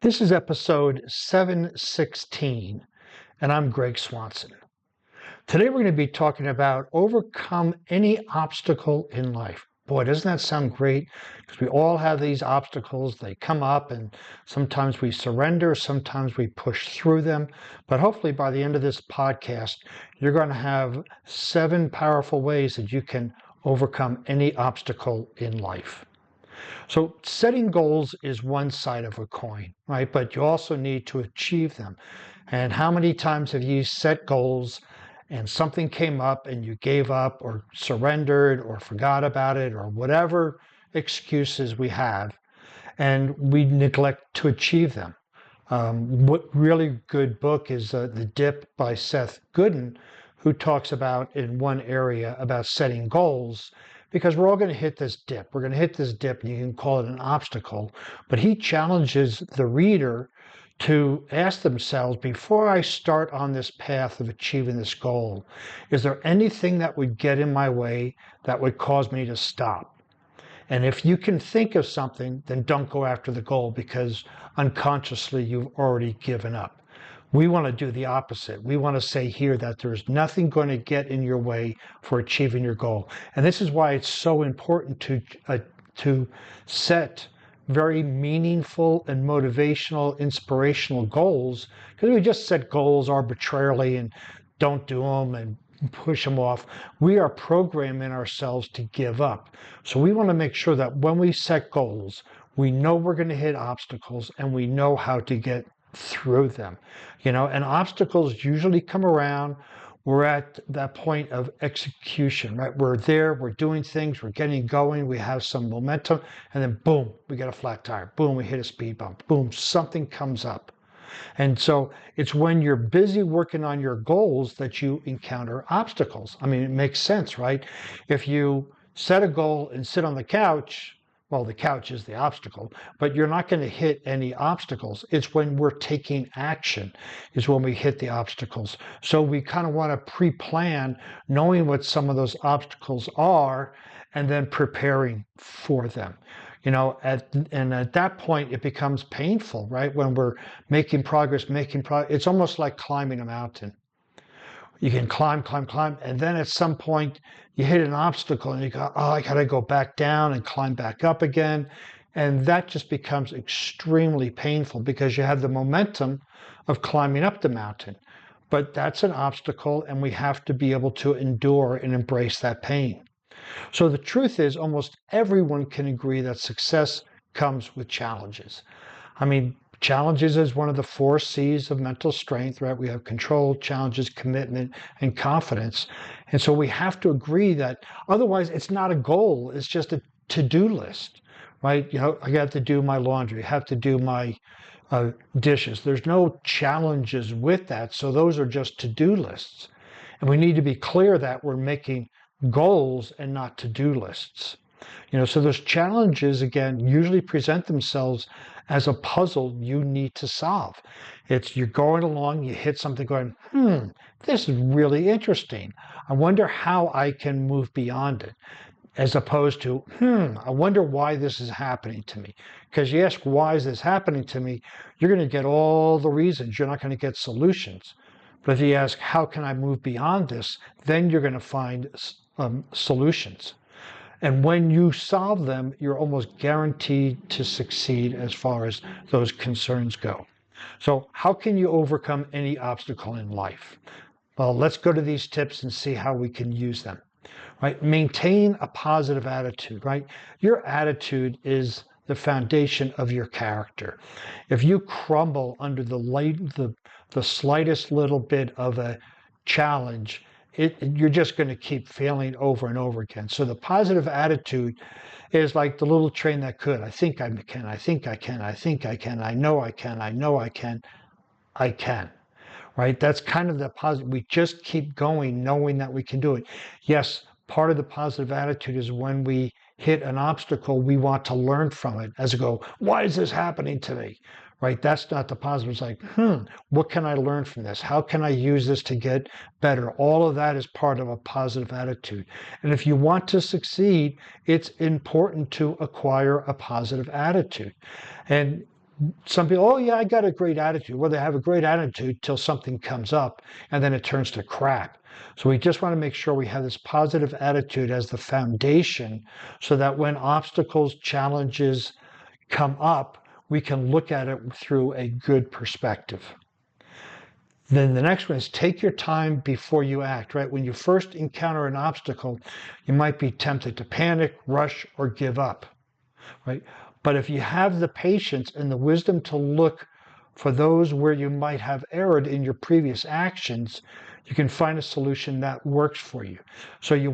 This is episode 716, and I'm Greg Swanson. Today we're going to be talking about overcome any obstacle in life. Boy, doesn't that sound great? Because we all have these obstacles. They come up, and sometimes we surrender, sometimes we push through them. But hopefully by the end of this podcast, you're going to have 7 powerful ways that you can overcome any obstacle in life. So setting goals is one side of a coin, right? But you also need to achieve them. And how many times have you set goals and something came up and you gave up or surrendered or forgot about it or whatever excuses we have, and we neglect to achieve them? What really good book is The Dip by Seth Godin, who talks about in one area about setting goals, because we're all going to hit this dip. We're going to hit this dip, and you can call it an obstacle, but he challenges the reader to ask themselves, before I start on this path of achieving this goal, is there anything that would get in my way that would cause me to stop? And if you can think of something, then don't go after the goal, because unconsciously you've already given up. We want to do the opposite. We want to say here that there's nothing going to get in your way for achieving your goal. And this is why it's so important to set very meaningful and motivational, inspirational goals, because we just set goals arbitrarily and don't do them and push them off. We are programming ourselves to give up. So we want to make sure that when we set goals, we know we're going to hit obstacles and we know how to get through them. And obstacles usually come around. We're at that point of execution, right? We're there, we're doing things, we're getting going, we have some momentum, and then boom, we get a flat tire. Boom, we hit a speed bump. Boom, something comes up. And so it's when you're busy working on your goals that you encounter obstacles. I mean, it makes sense, right? If you set a goal and sit on the couch, well, the couch is the obstacle, but you're not going to hit any obstacles. It's when we're taking action is when we hit the obstacles. So we kind of want to pre-plan, knowing what some of those obstacles are, and then preparing for them. At that point, it becomes painful, right? When we're making progress, it's almost like climbing a mountain. You can climb, and then at some point you hit an obstacle and you go, oh, I gotta go back down and climb back up again. And that just becomes extremely painful because you have the momentum of climbing up the mountain. But that's an obstacle, and we have to be able to endure and embrace that pain. So the truth is, almost everyone can agree that success comes with challenges. I mean, challenges is one of the 4 C's of mental strength, right? We have control, challenges, commitment, and confidence. And so we have to agree that otherwise it's not a goal, it's just a to-do list, right? I have to do my laundry, I have to do my dishes. There's no challenges with that, so those are just to-do lists. And we need to be clear that we're making goals and not to-do lists. So those challenges, again, usually present themselves as a puzzle you need to solve. You're going along, you hit something going, this is really interesting. I wonder how I can move beyond it. As opposed to, I wonder why this is happening to me. Because you ask, why is this happening to me? You're going to get all the reasons. You're not going to get solutions. But if you ask, how can I move beyond this? Then you're going to find solutions. And when you solve them, you're almost guaranteed to succeed as far as those concerns go. So how can you overcome any obstacle in life? Well, let's go to these tips and see how we can use them. Right? Maintain a positive attitude, right? Your attitude is the foundation of your character. If you crumble under the slightest little bit of a challenge, you're just going to keep failing over and over again. So the positive attitude is like the little train that could. I think I can, I think I can, I think I can, I know I can, I know I can, I can. Right? That's kind of the positive. We just keep going knowing that we can do it. Yes, part of the positive attitude is when we hit an obstacle, we want to learn from it as a go, why is this happening to me? Right? That's not the positive. It's like, what can I learn from this? How can I use this to get better? All of that is part of a positive attitude. And if you want to succeed, it's important to acquire a positive attitude. And some people, oh yeah, I got a great attitude. Well, they have a great attitude till something comes up and then it turns to crap. So we just want to make sure we have this positive attitude as the foundation so that when obstacles, challenges come up, we can look at it through a good perspective. Then the next one is take your time before you act, right? When you first encounter an obstacle, you might be tempted to panic, rush, or give up, right? But if you have the patience and the wisdom to look for those where you might have erred in your previous actions, you can find a solution that works for you. So you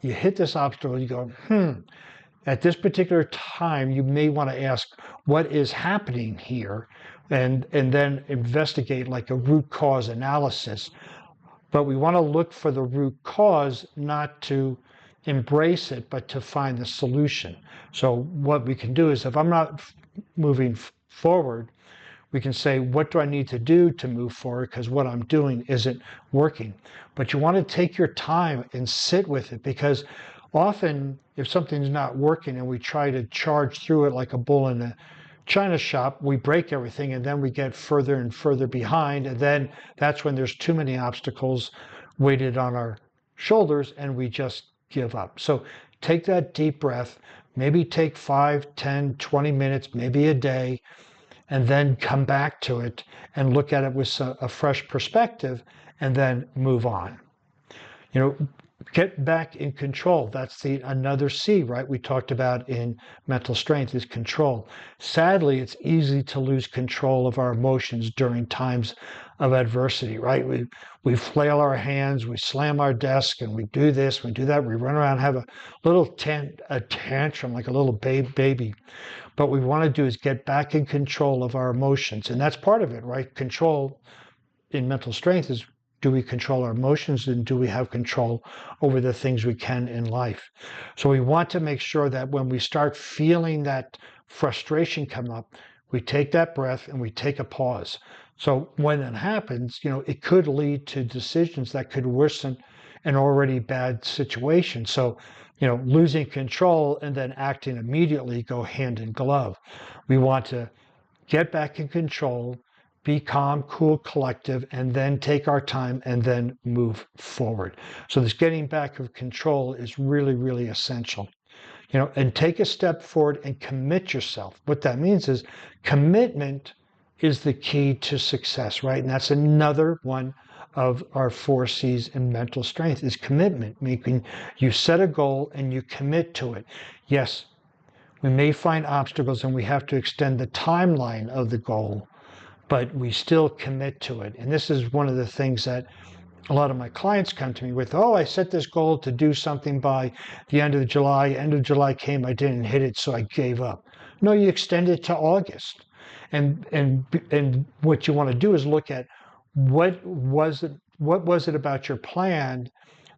hit this obstacle, you go, at this particular time, you may want to ask, what is happening here? And then investigate like a root cause analysis. But we want to look for the root cause, not to embrace it, but to find the solution. So what we can do is if I'm not moving forward, we can say, what do I need to do to move forward? Because what I'm doing isn't working. But you want to take your time and sit with it, because often if something's not working and we try to charge through it like a bull in a china shop, we break everything and then we get further and further behind. And then that's when there's too many obstacles weighted on our shoulders and we just give up. So take that deep breath, maybe take 5, 10, 20 minutes, maybe a day, and then come back to it and look at it with a fresh perspective and then move on. Get back in control. That's another C, right? We talked about in mental strength is control. Sadly, it's easy to lose control of our emotions during times of adversity, right? We flail our hands, we slam our desk, and we do this, we do that. We run around and have a little tantrum like a little baby. But what we want to do is get back in control of our emotions. And that's part of it, right? Control in mental strength is, do we control our emotions and do we have control over the things we can in life? So we want to make sure that when we start feeling that frustration come up, we take that breath and we take a pause. So when that happens, it could lead to decisions that could worsen an already bad situation. So, losing control and then acting immediately go hand in glove. We want to get back in control, be calm, cool, collective, and then take our time and then move forward. So this getting back of control is really, really essential. And take a step forward and commit yourself. What that means is commitment is the key to success, right? And that's another one of our 4 C's in mental strength is commitment, making you set a goal and you commit to it. Yes, we may find obstacles and we have to extend the timeline of the goal, but we still commit to it. And this is one of the things that a lot of my clients come to me with, oh, I set this goal to do something by the end of July. End of July came, I didn't hit it, so I gave up. No, you extend it to August. And what you want to do is look at what was it about your plan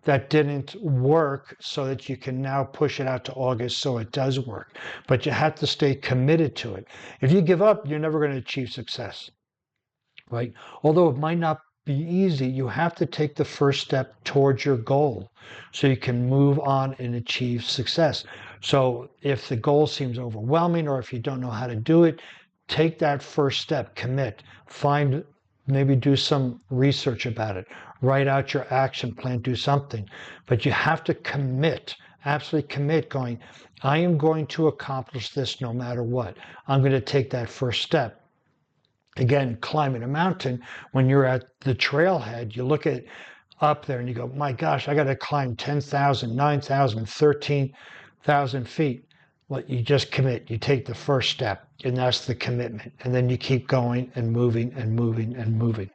that didn't work so that you can now push it out to August so it does work. But you have to stay committed to it. If you give up, you're never going to achieve success, right? Although it might not be easy, you have to take the first step towards your goal so you can move on and achieve success. So if the goal seems overwhelming or if you don't know how to do it, take that first step, commit, maybe do some research about it, write out your action plan, do something. But you have to commit, absolutely commit, going, I am going to accomplish this no matter what. I'm going to take that first step. Again, climbing a mountain, when you're at the trailhead, you look at up there and you go, my gosh, I got to climb 10,000, 9,000, 13,000 feet. Well, you just commit, you take the first step, and that's the commitment. And then you keep going and moving and moving and moving.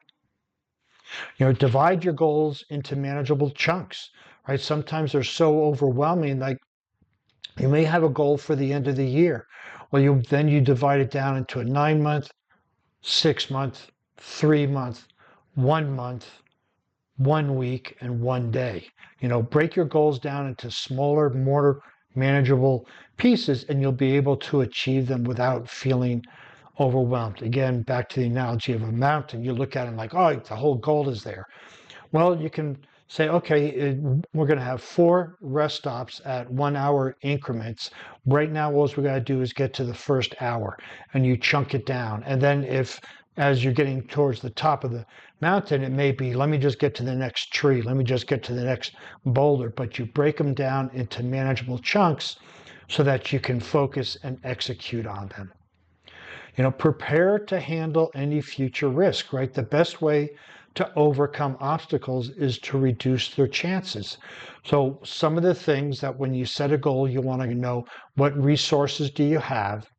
Divide your goals into manageable chunks, right? Sometimes they're so overwhelming, like you may have a goal for the end of the year. Well, then you divide it down into a 9-month, 6-month, 3-month, 1 month, 1 week, and 1 day. Break your goals down into smaller, more manageable pieces, and you'll be able to achieve them without feeling overwhelmed. Again, back to the analogy of a mountain, you look at it like, oh, the whole goal is there. Well, you can say, okay, we're going to have 4 rest stops at 1-hour increments. Right now, all we got to do is get to the first hour, and you chunk it down. And then if, as you're getting towards the top of the mountain, it may be, let me just get to the next tree. Let me just get to the next boulder. But you break them down into manageable chunks so that you can focus and execute on them. Prepare to handle any future risk, right? The best way to overcome obstacles is to reduce their chances. So some of the things that when you set a goal, you want to know, what resources do you have?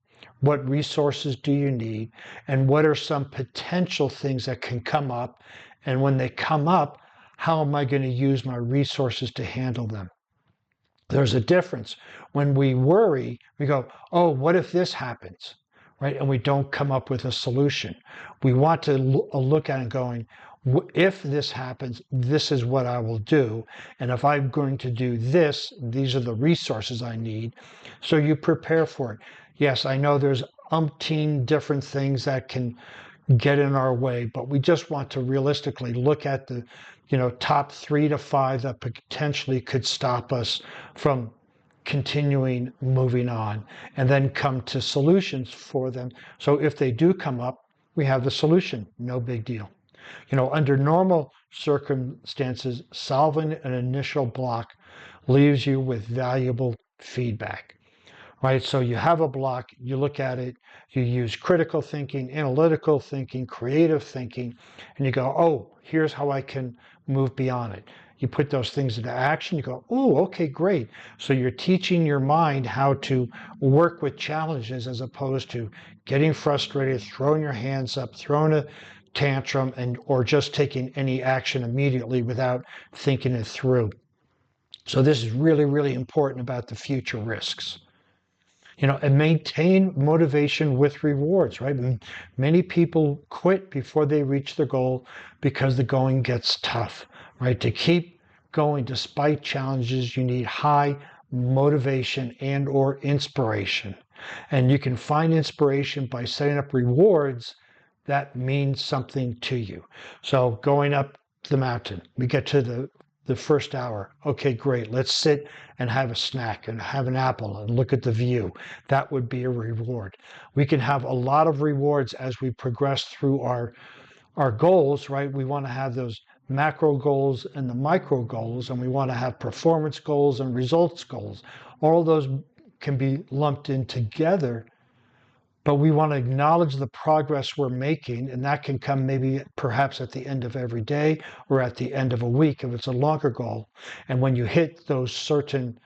What resources do you need? And what are some potential things that can come up? And when they come up, how am I going to use my resources to handle them? There's a difference. When we worry, we go, oh, what if this happens? Right? And we don't come up with a solution. We want to look at it going, if this happens, this is what I will do. And if I'm going to do this, these are the resources I need. So you prepare for it. Yes, I know there's umpteen different things that can get in our way, but we just want to realistically look at the top 3 to 5 that potentially could stop us from continuing moving on, and then come to solutions for them. So if they do come up, we have the solution, no big deal. Under normal circumstances, solving an initial block leaves you with valuable feedback, right? So you have a block, you look at it, you use critical thinking, analytical thinking, creative thinking, and you go, oh, here's how I can move beyond it. You put those things into action, you go, oh, okay, great. So you're teaching your mind how to work with challenges as opposed to getting frustrated, throwing your hands up, throwing a tantrum, or just taking any action immediately without thinking it through. So this is really, really important about the future risks. And maintain motivation with rewards, right? Many people quit before they reach their goal because the going gets tough, right? To keep going despite challenges, you need high motivation and or inspiration. And you can find inspiration by setting up rewards that mean something to you. So going up the mountain, we get to the first hour. Okay, great. Let's sit and have a snack and have an apple and look at the view. That would be a reward. We can have a lot of rewards as we progress through our goals, right? We want to have those macro goals and the micro goals, and we want to have performance goals and results goals. All those can be lumped in together, but we want to acknowledge the progress we're making, and that can come maybe perhaps at the end of every day or at the end of a week if it's a longer goal. And when you hit those certain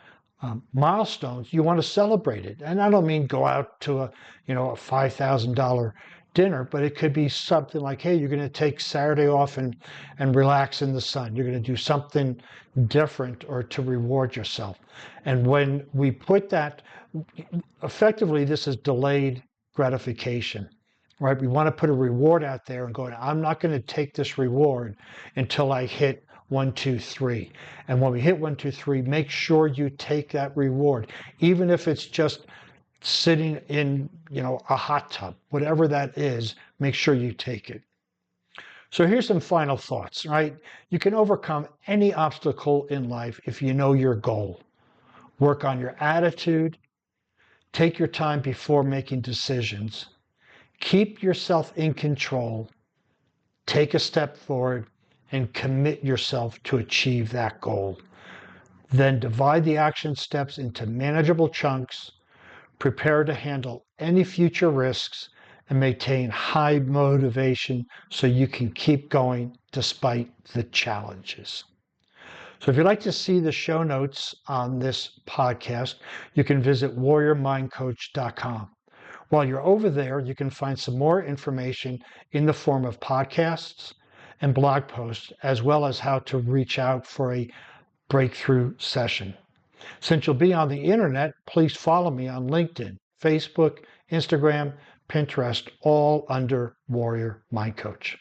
milestones, you want to celebrate it. And I don't mean go out to a $5,000 dinner, but it could be something like, hey, you're going to take Saturday off and relax in the sun. You're going to do something different or to reward yourself. And when we put that, effectively, this is delayed gratification, right? We want to put a reward out there and go, I'm not going to take this reward until I hit 1, 2, 3. And when we hit 1, 2, 3, make sure you take that reward, even if it's just sitting in, a hot tub, whatever that is, make sure you take it. So here's some final thoughts, right? You can overcome any obstacle in life if you know your goal. Work on your attitude. Take your time before making decisions. Keep yourself in control. Take a step forward and commit yourself to achieve that goal. Then divide the action steps into manageable chunks. Prepare to handle any future risks and maintain high motivation so you can keep going despite the challenges. So if you'd like to see the show notes on this podcast, you can visit warriormindcoach.com. While you're over there, you can find some more information in the form of podcasts and blog posts, as well as how to reach out for a breakthrough session. Since you'll be on the internet, please follow me on LinkedIn, Facebook, Instagram, Pinterest, all under Warrior Mind Coach.